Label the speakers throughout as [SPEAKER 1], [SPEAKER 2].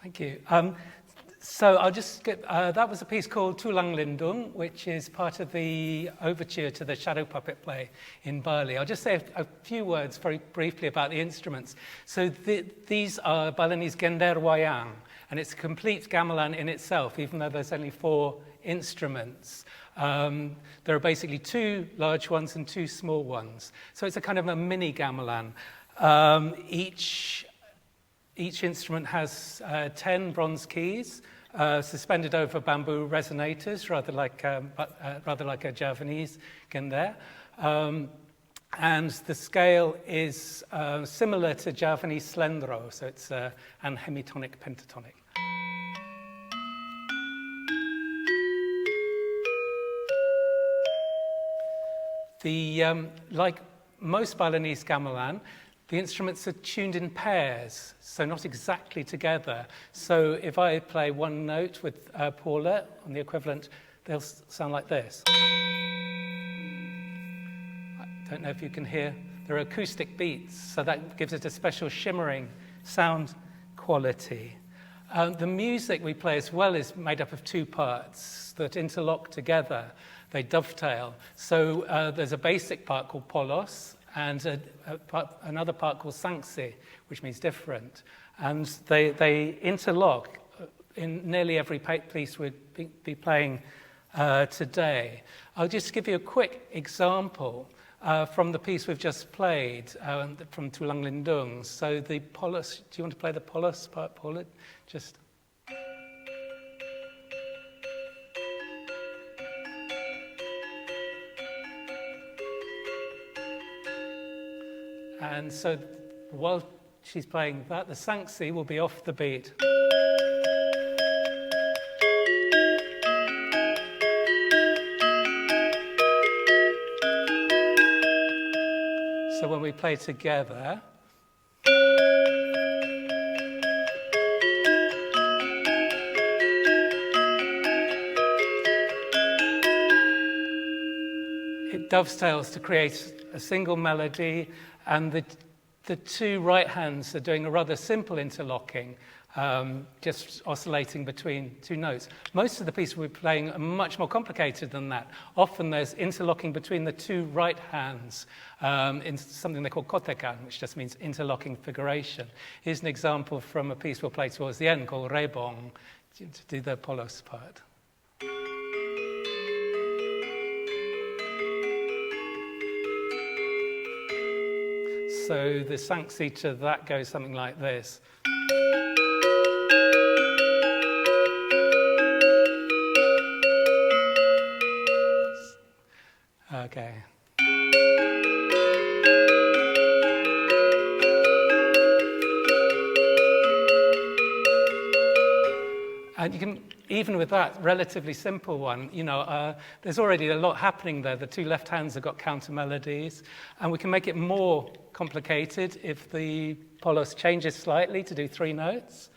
[SPEAKER 1] Thank you. So I'll just get, that was a piece called Tulang, Lindung, which is part of the overture to the shadow puppet play in Bali. I'll just say a few words very briefly about the instruments. So these are Balinese gender wayang, and it's a complete gamelan in itself, even though there's only 4 instruments. There are basically 2 large ones and 2 small ones. So it's a kind of a mini gamelan. Each instrument has 10 bronze keys suspended over bamboo resonators, rather like a Javanese gender. And the scale is similar to Javanese slendro, so it's an hemitonic pentatonic. Like most Balinese gamelan, the instruments are tuned in pairs, so not exactly together. So if I play one note with Paula on the equivalent, they'll sound like this. I don't know if you can hear. There are acoustic beats, so that gives it a special shimmering sound quality. The music we play as well is made up of 2 parts that interlock together. They dovetail. So there's a basic part called polos, and another part called sanksi, which means different. And they interlock in nearly every piece we'll be playing today. I'll just give you a quick example from the piece we've just played, from Tulang Lindung. So the polos, do you want to play the polos part, Paula? Just... And so while she's playing that, the sanksi will be off the beat. So when we play together, it dovetails to create a single melody, and the 2 right hands are doing a rather simple interlocking, just oscillating between 2 notes. Most of the pieces we're playing are much more complicated than that. Often there's interlocking between the 2 right hands in something they call kotekan, which just means interlocking figuration. Here's an example from a piece we'll play towards the end called rebong, to do the polos part. So the sanksi to that goes something like this. Okay. And you can, even with that relatively simple one, there's already a lot happening there. The 2 left hands have got counter melodies, and we can make it more complicated if the polos changes slightly to do 3 notes.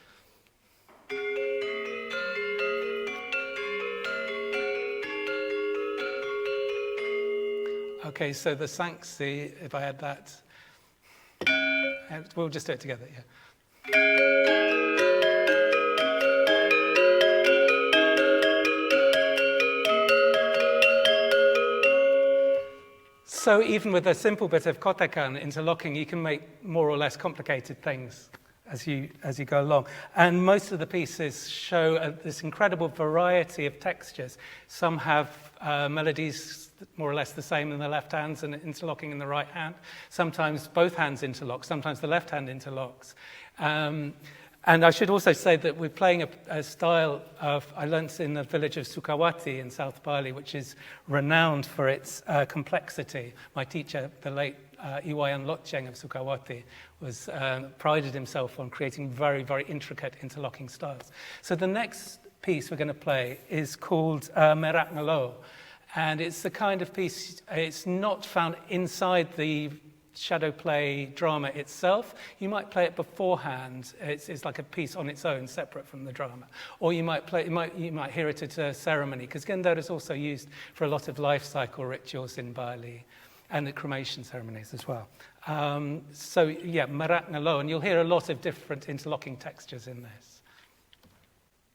[SPEAKER 1] Okay, so the sanksi, if I add that, we'll just do it together, yeah. So even with a simple bit of kotekan interlocking, you can make more or less complicated things as you go along. And most of the pieces show this incredible variety of textures. Some have melodies more or less the same in the left hands and interlocking in the right hand. Sometimes both hands interlock, sometimes the left hand interlocks. And I should also say that we're playing a style I learnt in the village of Sukawati in South Bali, which is renowned for its complexity. My teacher, the late Iwayan Lotcheng of Sukawati, prided himself on creating very, very intricate interlocking styles. So the next piece we're going to play is called Merak Ngelo. And it's the kind of piece, it's not found inside the shadow play drama itself. You might play it beforehand. It's like a piece on its own, separate from the drama. Or you might hear it at a ceremony, because gendar is also used for a lot of life cycle rituals in Bali, and the cremation ceremonies as well. So yeah, Merak Ngelo, and you'll hear a lot of different interlocking textures in this.